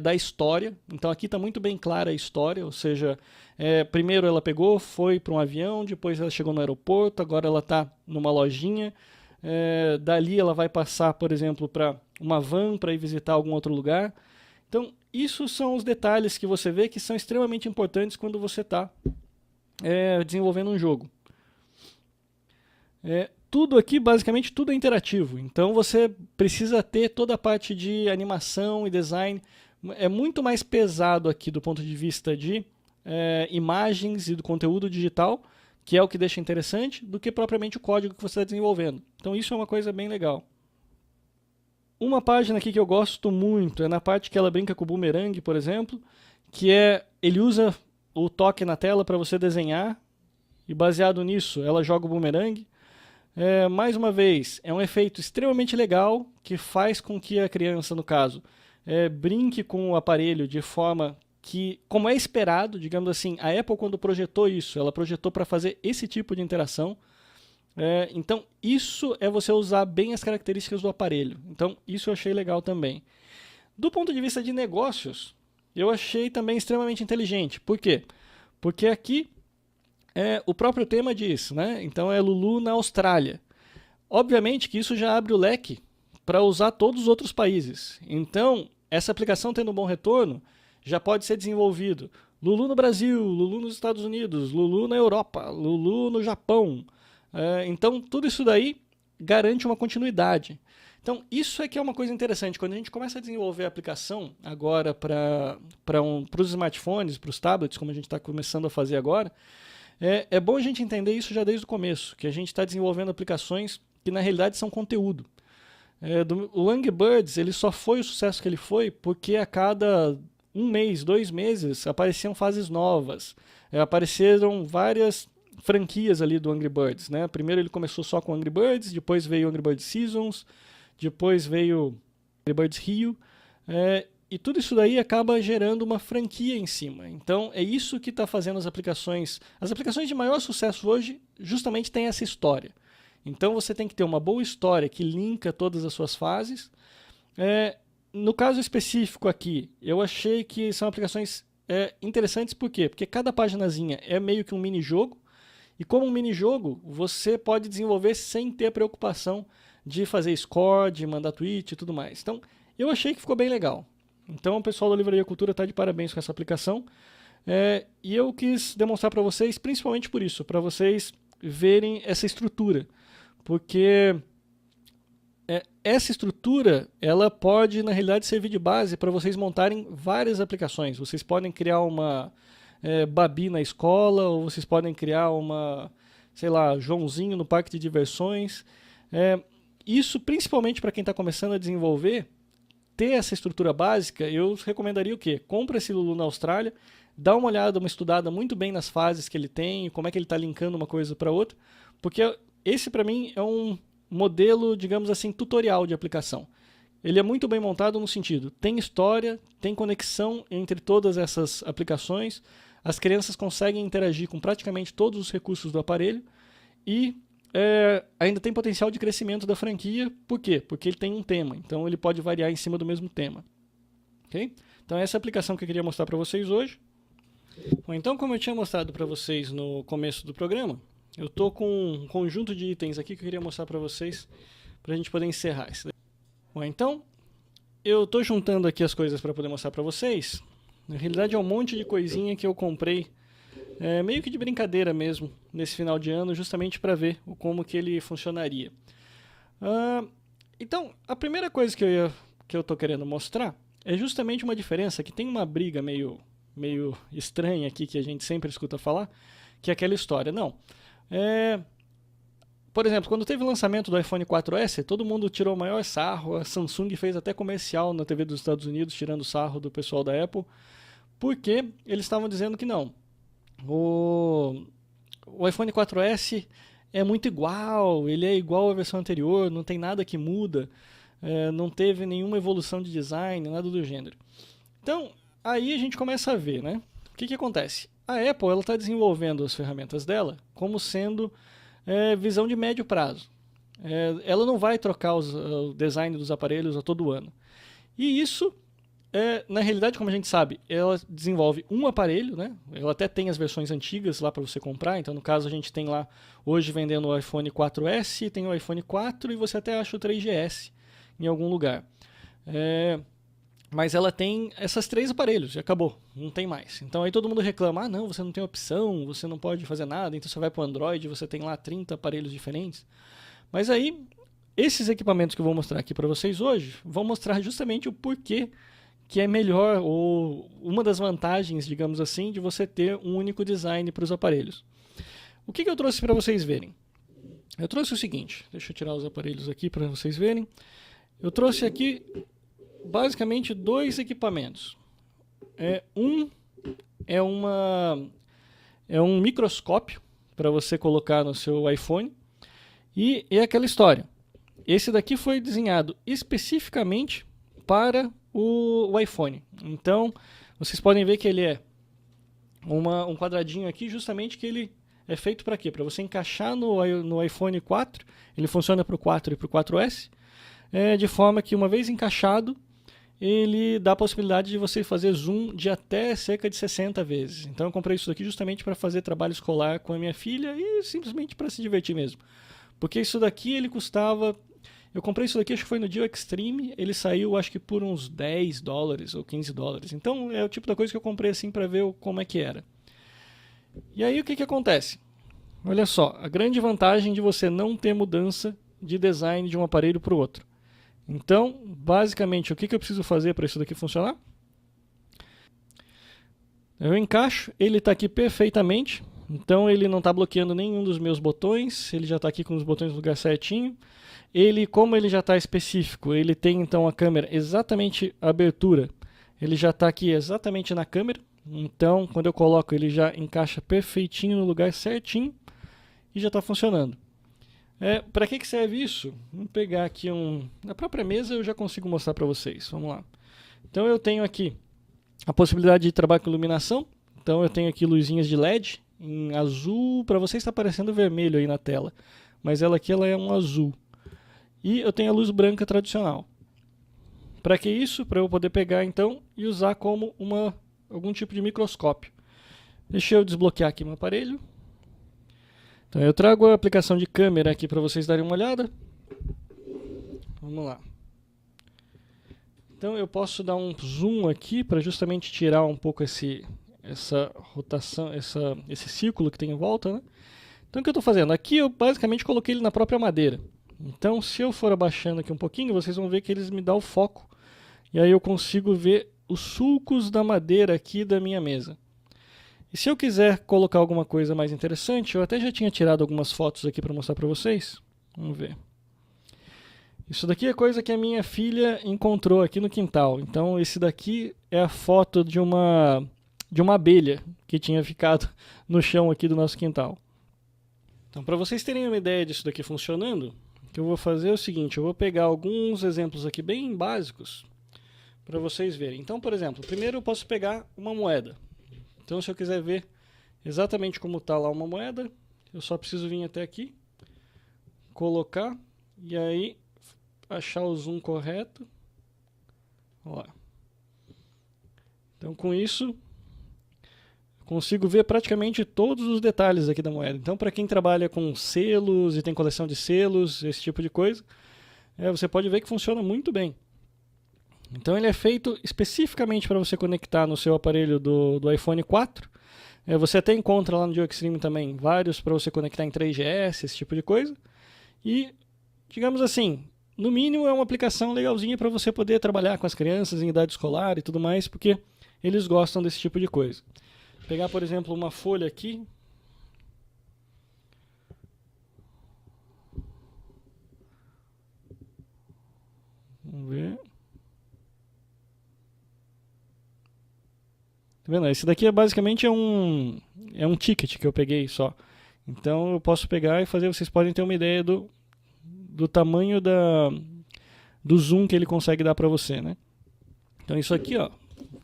da história. Então, aqui está muito bem clara a história, ou seja, primeiro ela pegou, foi para um avião, depois ela chegou no aeroporto, agora ela está numa lojinha. Dali ela vai passar, por exemplo, para uma van para ir visitar algum outro lugar. Então, isso são os detalhes que você vê que são extremamente importantes quando você está desenvolvendo um jogo. Tudo aqui, basicamente, tudo é interativo. Então, você precisa ter toda a parte de animação e design. É muito mais pesado aqui do ponto de vista de imagens e do conteúdo digital, que é o que deixa interessante, do que propriamente o código que você está desenvolvendo. Então isso é uma coisa bem legal. Uma página aqui que eu gosto muito é na parte que ela brinca com o boomerang, por exemplo, que ele usa o toque na tela para você desenhar, e baseado nisso ela joga o boomerang. Mais uma vez, é um efeito extremamente legal que faz com que a criança, no caso, brinque com o aparelho de forma que, como é esperado, digamos assim, a Apple quando projetou isso, ela projetou para fazer esse tipo de interação. Então, isso é você usar bem as características do aparelho. Então, isso eu achei legal também. Do ponto de vista de negócios, eu achei também extremamente inteligente. Por quê? Porque aqui, o próprio tema diz, né? Então, é Lulu na Austrália. Obviamente que isso já abre o leque para usar todos os outros países. Então, essa aplicação tendo um bom retorno, já pode ser desenvolvido Lulu no Brasil, Lulu nos Estados Unidos, Lulu na Europa, Lulu no Japão. Então, tudo isso daí garante uma continuidade. Então, isso é que é uma coisa interessante. Quando a gente começa a desenvolver a aplicação agora para os smartphones, para os tablets, como a gente está começando a fazer agora, é bom a gente entender isso já desde o começo, que a gente está desenvolvendo aplicações que na realidade são conteúdo. O Angry Birds ele só foi o sucesso que ele foi porque a cada 1 mês, 2 meses, apareciam fases novas. Apareceram várias franquias ali do Angry Birds, né? Primeiro ele começou só com Angry Birds, depois veio Angry Birds Seasons, depois veio Angry Birds Rio, e tudo isso daí acaba gerando uma franquia em cima. Então é isso que está fazendo as aplicações. As aplicações de maior sucesso hoje justamente têm essa história. Então você tem que ter uma boa história que linka todas as suas fases. No caso específico aqui, eu achei que são aplicações interessantes, por quê? Porque cada paginazinha é meio que um mini-jogo, e como um mini-jogo, você pode desenvolver sem ter a preocupação de fazer score, de mandar tweet e tudo mais. Então, eu achei que ficou bem legal. Então, o pessoal da Livraria Cultura está de parabéns com essa aplicação, e eu quis demonstrar para vocês, principalmente por isso, para vocês verem essa estrutura, porque essa estrutura, ela pode, na realidade, servir de base para vocês montarem várias aplicações. Vocês podem criar uma Babi na escola, ou vocês podem criar uma, sei lá, Joãozinho no parque de diversões. Isso, principalmente para quem está começando a desenvolver, ter essa estrutura básica, eu recomendaria o quê? Compra esse Lulu na Austrália, dá uma olhada, uma estudada muito bem nas fases que ele tem, como é que ele está linkando uma coisa para outra, porque esse para mim é um modelo, digamos assim, tutorial de aplicação. Ele é muito bem montado no sentido, tem história, tem conexão entre todas essas aplicações, as crianças conseguem interagir com praticamente todos os recursos do aparelho e ainda tem potencial de crescimento da franquia. Por quê? Porque ele tem um tema, então ele pode variar em cima do mesmo tema. Okay? Então essa é a aplicação que eu queria mostrar para vocês hoje. Bom, então, como eu tinha mostrado para vocês no começo do programa, eu estou com um conjunto de itens aqui que eu queria mostrar para vocês, para a gente poder encerrar isso. Bom, então, eu estou juntando aqui as coisas para poder mostrar para vocês. Na realidade é um monte de coisinha que eu comprei, meio que de brincadeira mesmo, nesse final de ano, justamente para ver como que ele funcionaria. Então, a primeira coisa que eu estou querendo mostrar é justamente uma diferença, que tem uma briga meio estranha aqui, que a gente sempre escuta falar, que é aquela história. Não, por exemplo, quando teve o lançamento do iPhone 4S, todo mundo tirou o maior sarro, a Samsung fez até comercial na TV dos Estados Unidos, tirando sarro do pessoal da Apple, porque eles estavam dizendo que não, o iPhone 4S é muito igual, ele é igual à versão anterior, não tem nada que muda, não teve nenhuma evolução de design, nada do gênero. Então, aí a gente começa a ver, né? O que acontece? A Apple está desenvolvendo as ferramentas dela como sendo visão de médio prazo. Ela não vai trocar o design dos aparelhos a todo ano. E isso, na realidade, como a gente sabe, ela desenvolve um aparelho, né? Ela até tem as versões antigas lá para você comprar. Então, no caso, a gente tem lá, hoje vendendo o iPhone 4S, tem o iPhone 4 e você até acha o 3GS em algum lugar. Mas ela tem essas 3 aparelhos e acabou, não tem mais. Então aí todo mundo reclama, não, você não tem opção, você não pode fazer nada, então você vai para o Android, você tem lá 30 aparelhos diferentes. Mas aí, esses equipamentos que eu vou mostrar aqui para vocês hoje, vão mostrar justamente o porquê que é melhor, ou uma das vantagens, digamos assim, de você ter um único design para os aparelhos. O que eu trouxe para vocês verem? Eu trouxe o seguinte, deixa eu tirar os aparelhos aqui para vocês verem. Eu trouxe aqui basicamente 2 equipamentos. Um é um microscópio para você colocar no seu iPhone, e é aquela história. Esse daqui foi desenhado especificamente para o iPhone. Então, vocês podem ver que ele é um quadradinho aqui, justamente que ele é feito para quê? Para você encaixar no iPhone 4, ele funciona para o 4 e para o 4S, de forma que uma vez encaixado, ele dá a possibilidade de você fazer zoom de até cerca de 60 vezes. Então eu comprei isso daqui justamente para fazer trabalho escolar com a minha filha e simplesmente para se divertir mesmo. Porque isso daqui ele custava... Eu comprei isso daqui, acho que foi no Deal Extreme, ele saiu acho que por uns $10 ou $15. Então é o tipo da coisa que eu comprei assim para ver como é que era. E aí o que acontece? Olha só, a grande vantagem de você não ter mudança de design de um aparelho para o outro. Então, basicamente, o que eu preciso fazer para isso daqui funcionar? Eu encaixo, ele está aqui perfeitamente, então ele não está bloqueando nenhum dos meus botões, ele já está aqui com os botões no lugar certinho. Como ele já está específico, ele tem então a câmera exatamente a abertura, ele já está aqui exatamente na câmera, então quando eu coloco ele já encaixa perfeitinho no lugar certinho e já está funcionando. Para que serve isso? Vamos pegar aqui na própria mesa eu já consigo mostrar para vocês. Vamos lá. Então eu tenho aqui a possibilidade de trabalhar com iluminação. Então eu tenho aqui luzinhas de LED em azul. Para vocês está aparecendo vermelho aí na tela, mas ela é um azul. E eu tenho a luz branca tradicional. Para que isso? Para eu poder pegar então e usar como algum tipo de microscópio. Deixa eu desbloquear aqui meu aparelho. Então eu trago a aplicação de câmera aqui para vocês darem uma olhada. Vamos lá. Então eu posso dar um zoom aqui para justamente tirar um pouco essa rotação, esse círculo que tem em volta, né? Então o que eu estou fazendo? Aqui eu basicamente coloquei ele na própria madeira. Então se eu for abaixando aqui um pouquinho, vocês vão ver que eles me dão o foco. E aí eu consigo ver os sulcos da madeira aqui da minha mesa. E se eu quiser colocar alguma coisa mais interessante, eu até já tinha tirado algumas fotos aqui para mostrar para vocês. Vamos ver. Isso daqui é coisa que a minha filha encontrou aqui no quintal. Então esse daqui é a foto de uma abelha que tinha ficado no chão aqui do nosso quintal. Então, para vocês terem uma ideia disso daqui funcionando, o que eu vou fazer é o seguinte, eu vou pegar alguns exemplos aqui bem básicos para vocês verem. Então, por exemplo, primeiro eu posso pegar uma moeda. Então, se eu quiser ver exatamente como está lá uma moeda, eu só preciso vir até aqui, colocar e aí achar o zoom correto. Olha lá. Então, com isso, consigo ver praticamente todos os detalhes aqui da moeda. Então, para quem trabalha com selos e tem coleção de selos, esse tipo de coisa, você pode ver que funciona muito bem. Então, ele é feito especificamente para você conectar no seu aparelho do iPhone 4. Você até encontra lá no GeoExtreme também vários para você conectar em 3GS, esse tipo de coisa. E, digamos assim, no mínimo é uma aplicação legalzinha para você poder trabalhar com as crianças em idade escolar e tudo mais, porque eles gostam desse tipo de coisa. Pegar, por exemplo, uma folha aqui. Vamos ver. Tá vendo? Esse daqui basicamente é um ticket que eu peguei só. Então eu posso pegar e fazer, vocês podem ter uma ideia do tamanho do zoom que ele consegue dar para você, né? Então isso aqui, ó,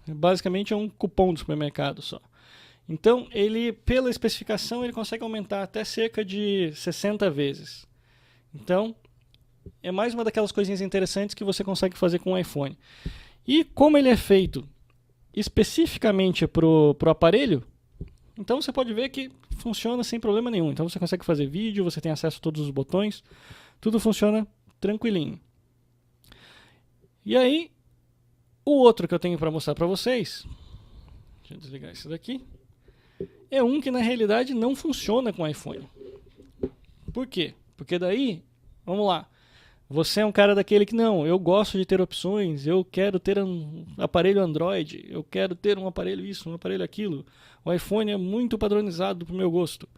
basicamente é um cupom do supermercado só. Então, ele, pela especificação, ele consegue aumentar até cerca de 60 vezes. Então, é mais uma daquelas coisinhas interessantes que você consegue fazer com o iPhone. E como ele é feito especificamente para o aparelho, então você pode ver que funciona sem problema nenhum. Então, você consegue fazer vídeo, você tem acesso a todos os botões, tudo funciona tranquilinho. E aí, o outro que eu tenho para mostrar para vocês, deixa eu desligar isso daqui, é um que na realidade não funciona com iPhone. Por quê? Porque daí, vamos lá, você é um cara daquele que não, eu gosto de ter opções, eu quero ter um aparelho Android, eu quero ter um aparelho isso, um aparelho aquilo. O iPhone é muito padronizado pro meu gosto.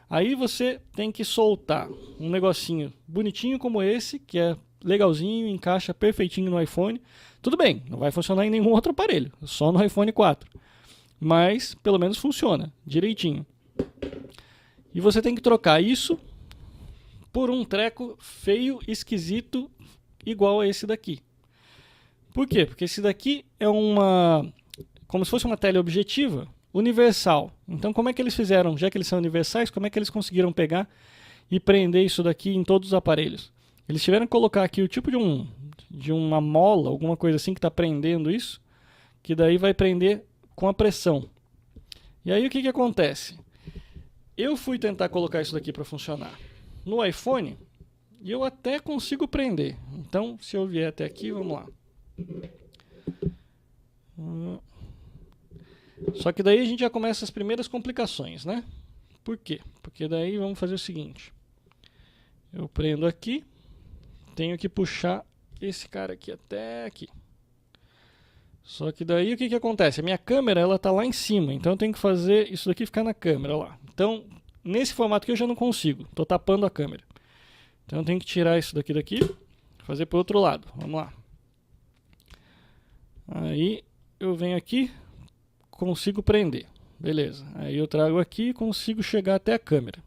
Aí você tem que soltar um negocinho bonitinho como esse, que é legalzinho, encaixa perfeitinho no iPhone. Tudo bem, não vai funcionar em nenhum outro aparelho, só no iPhone 4. Mas pelo menos funciona direitinho. E você tem que trocar isso por um treco feio, esquisito, igual a esse daqui. Por quê? Porque esse daqui é como se fosse uma teleobjetiva universal. Então, como é que eles fizeram? Já que eles são universais, como é que eles conseguiram pegar e prender isso daqui em todos os aparelhos? Eles tiveram que colocar aqui o tipo de uma mola, alguma coisa assim que está prendendo isso, que daí vai prender com a pressão. E aí o que acontece? Eu fui tentar colocar isso daqui para funcionar no iPhone e eu até consigo prender. Então, se eu vier até aqui, vamos lá. Só que daí a gente já começa as primeiras complicações, né? Por quê? Porque daí vamos fazer o seguinte. Eu prendo aqui, tenho que puxar esse cara aqui até aqui. Só que daí o que acontece? A minha câmera ela tá lá em cima, então eu tenho que fazer isso daqui ficar na câmera lá. Então, nesse formato aqui eu já não consigo, tô tapando a câmera. Então eu tenho que tirar isso daqui, fazer pro outro lado. Vamos lá. Aí eu venho aqui, consigo prender. Beleza. Aí eu trago aqui e consigo chegar até a câmera.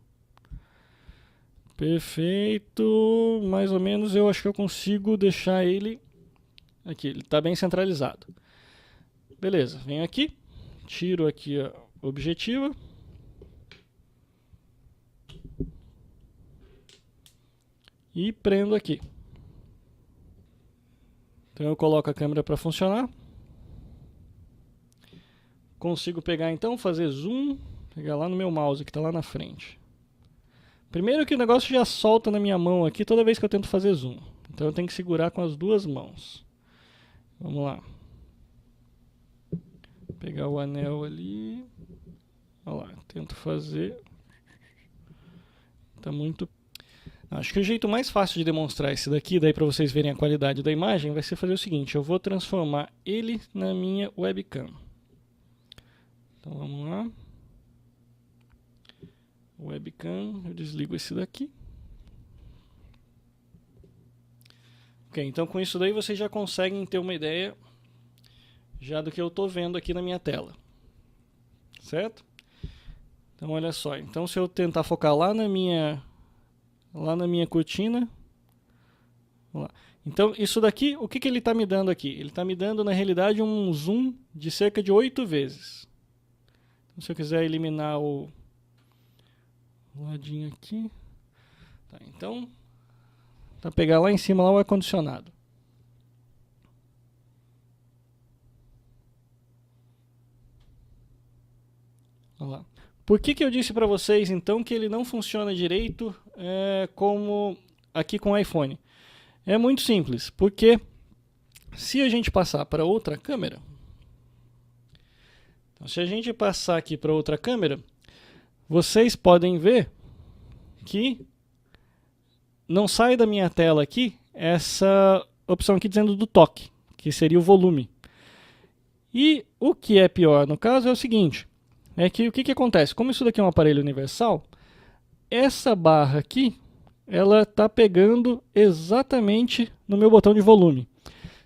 Perfeito. Mais ou menos eu acho que eu consigo deixar ele aqui, ele está bem centralizado. Beleza, venho aqui, tiro aqui a objetiva. E prendo aqui. Então eu coloco a câmera para funcionar. Consigo pegar então, fazer zoom, pegar lá no meu mouse que está lá na frente. Primeiro que o negócio já solta na minha mão aqui toda vez que eu tento fazer zoom. Então eu tenho que segurar com as duas mãos. Vamos lá. Pegar o anel ali. Olha lá, tento fazer. Tá muito... Acho que o jeito mais fácil de demonstrar esse daqui, daí para vocês verem a qualidade da imagem, vai ser fazer o seguinte. Eu vou transformar ele na minha webcam. Então vamos lá. Webcam, eu desligo esse daqui. Ok, então com isso daí vocês já conseguem ter uma ideia já do que eu estou vendo aqui na minha tela. Certo? Então olha só, então se eu tentar focar lá na minha cortina, vamos lá. Então isso daqui, o que que ele está me dando aqui? Ele está me dando na realidade um zoom de cerca de 8 vezes. Então, se eu quiser eliminar o ladinho aqui, tá, então para pegar lá em cima lá o ar-condicionado. Olha lá. Por que que eu disse para vocês então que ele não funciona direito como aqui com o iPhone? É muito simples, porque se a gente passar para outra câmera, então, se a gente passar aqui para outra câmera, vocês podem ver que não sai da minha tela aqui essa opção aqui dizendo do toque, que seria o volume. E o que é pior no caso é o seguinte, é que o que acontece? Como isso daqui é um aparelho universal, essa barra aqui, ela está pegando exatamente no meu botão de volume.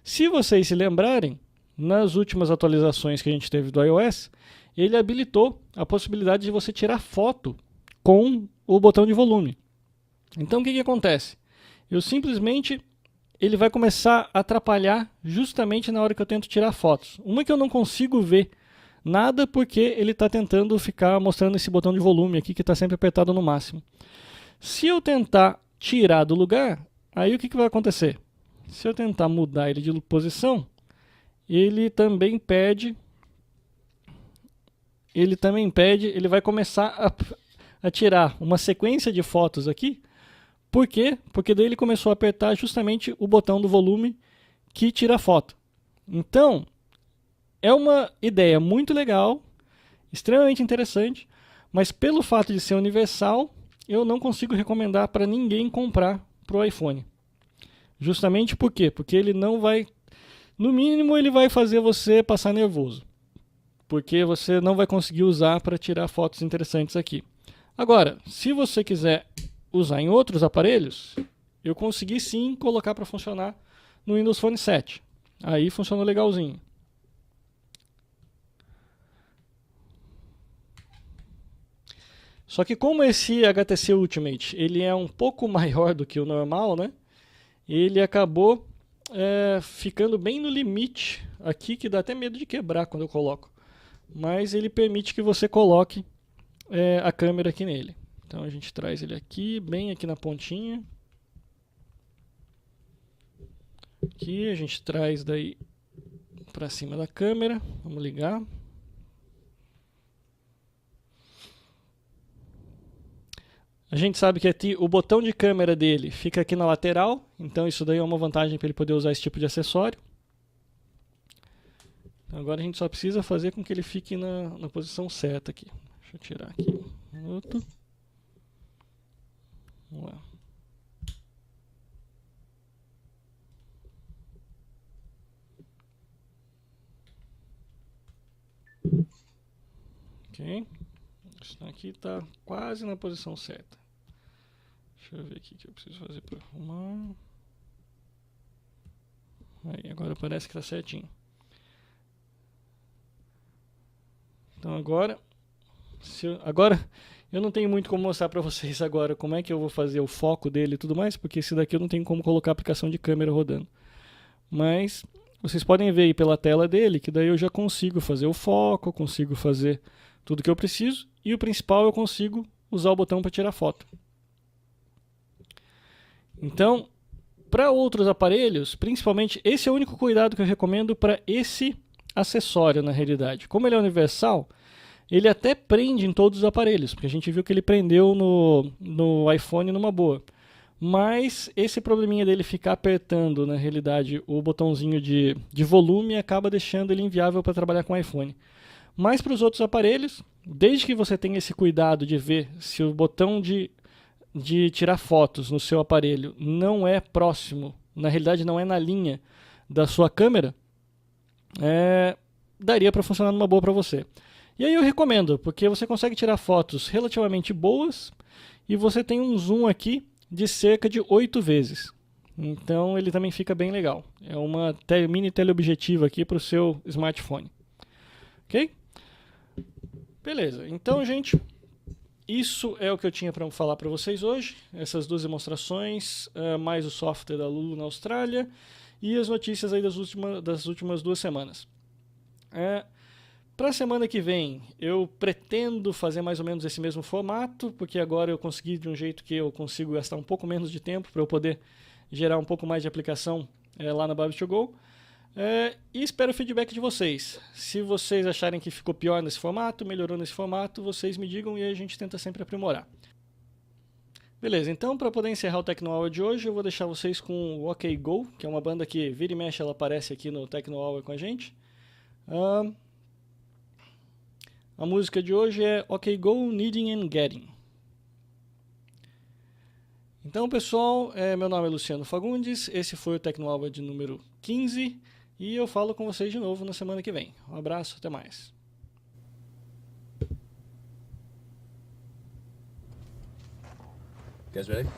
Se vocês se lembrarem, nas últimas atualizações que a gente teve do iOS, ele habilitou a possibilidade de você tirar foto com o botão de volume. Então o que acontece? Ele vai começar a atrapalhar justamente na hora que eu tento tirar fotos. Uma que eu não consigo ver nada porque ele está tentando ficar mostrando esse botão de volume aqui que está sempre apertado no máximo. Se eu tentar tirar do lugar, aí o que vai acontecer? Se eu tentar mudar ele de posição, ele também perde, ele vai começar a tirar uma sequência de fotos aqui. Por quê? Porque daí ele começou a apertar justamente o botão do volume que tira foto. Então, é uma ideia muito legal, extremamente interessante, mas pelo fato de ser universal, eu não consigo recomendar para ninguém comprar para o iPhone. Justamente por quê? Porque ele não vai, no mínimo ele vai fazer você passar nervoso. Porque você não vai conseguir usar para tirar fotos interessantes aqui. Agora, se você quiser usar em outros aparelhos, eu consegui sim colocar para funcionar no Windows Phone 7. Aí funcionou legalzinho. Só que como esse HTC Ultimate ele é um pouco maior do que o normal, né? Ele acabou ficando bem no limite aqui, que dá até medo de quebrar quando eu coloco. Mas ele permite que você coloque a câmera aqui nele. Então a gente traz ele aqui, bem aqui na pontinha. Aqui a gente traz daí para cima da câmera. Vamos ligar. A gente sabe que aqui o botão de câmera dele fica aqui na lateral, então isso daí é uma vantagem para ele poder usar esse tipo de acessório. Então agora a gente só precisa fazer com que ele fique na posição certa aqui. Deixa eu tirar aqui um minuto. Vamos lá. Ok. Isso aqui está quase na posição certa. Deixa eu ver aqui o que eu preciso fazer para arrumar. Aí, agora parece que está certinho. Então agora eu não tenho muito como mostrar para vocês agora como é que eu vou fazer o foco dele e tudo mais, porque esse daqui eu não tenho como colocar a aplicação de câmera rodando. Mas vocês podem ver aí pela tela dele que daí eu já consigo fazer o foco, consigo fazer tudo que eu preciso e o principal eu consigo usar o botão para tirar foto. Então, para outros aparelhos, principalmente esse é o único cuidado que eu recomendo para esse acessório na realidade. Como ele é universal, ele até prende em todos os aparelhos, porque a gente viu que ele prendeu no iPhone numa boa. Mas esse probleminha dele ficar apertando, na realidade, o botãozinho de volume acaba deixando ele inviável para trabalhar com o iPhone. Mas para os outros aparelhos, desde que você tenha esse cuidado de ver se o botão de tirar fotos no seu aparelho não é próximo, na realidade não é na linha da sua câmera, daria para funcionar numa boa para você. E aí eu recomendo, porque você consegue tirar fotos relativamente boas e você tem um zoom aqui de cerca de 8 vezes. Então ele também fica bem legal. É uma mini teleobjetiva aqui para o seu smartphone. Ok? Beleza. Então, gente, isso é o que eu tinha para falar para vocês hoje. Essas duas demonstrações, mais o software da Lulu na Austrália e as notícias aí das últimas 2 semanas. Para a semana que vem, eu pretendo fazer mais ou menos esse mesmo formato, porque agora eu consegui de um jeito que eu consigo gastar um pouco menos de tempo para eu poder gerar um pouco mais de aplicação lá na Barbie2Go. E espero o feedback de vocês. Se vocês acharem que ficou pior nesse formato, melhorou nesse formato, vocês me digam e a gente tenta sempre aprimorar. Beleza, então para poder encerrar o Tecno Hour de hoje, eu vou deixar vocês com o OK Go, que é uma banda que vira e mexe, ela aparece aqui no Tecno Hour com a gente. A música de hoje é OK Go, Needing and Getting. Então, pessoal, meu nome é Luciano Fagundes, esse foi o Tecno Hour de número 15 e eu falo com vocês de novo na semana que vem. Um abraço, até mais. You guys ready?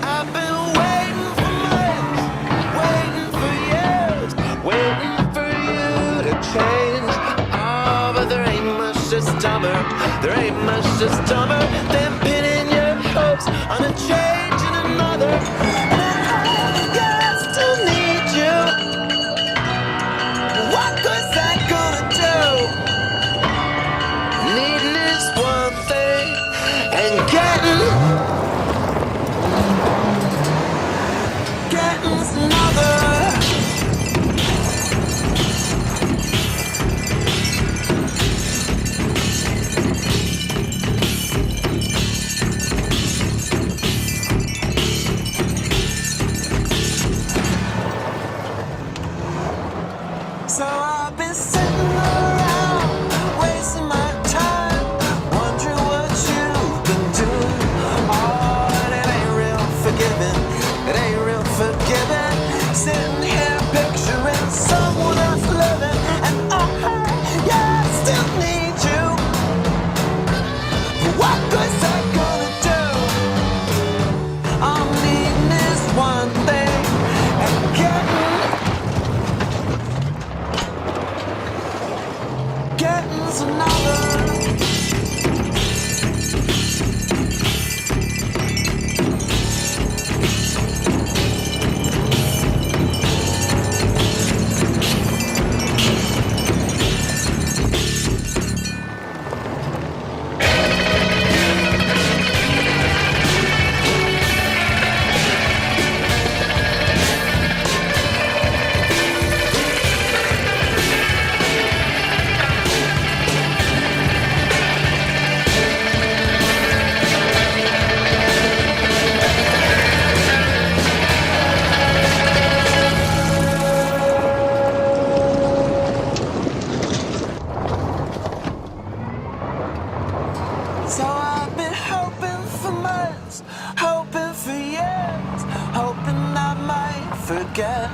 I've been waiting for months, waiting for years, waiting for you to change. Oh, but there ain't much that's dumber, there ain't much that's dumber than pinning your hopes on a change in another. Yeah, I still need you. What good's that gonna do? Needing is one thing, and getting's another. So I've been sitting around, wasting my time, wondering what you've been doing. Oh, and it ain't real forgiving, it ain't real forgiving. Sitting here picturing someone else living, and oh, hey, yeah, I still need you. But what good's that gonna do? All I'm needing is one thing, and getting's another. So I've been hoping for months, hoping for years, hoping I might forget.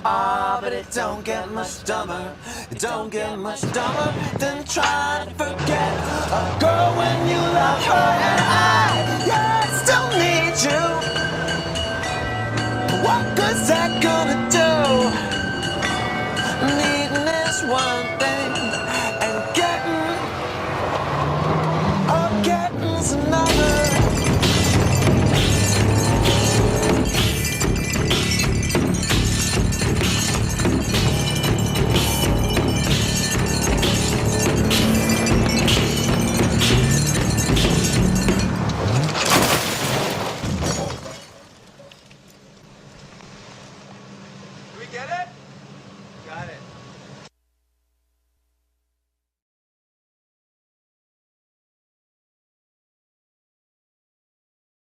Ah, but it don't get much dumber, it don't get much dumber than trying to forget a girl when you love her. And yeah, I still need you. What good's that gonna do? Needing is one thing, and getting's another. Get it? Got it.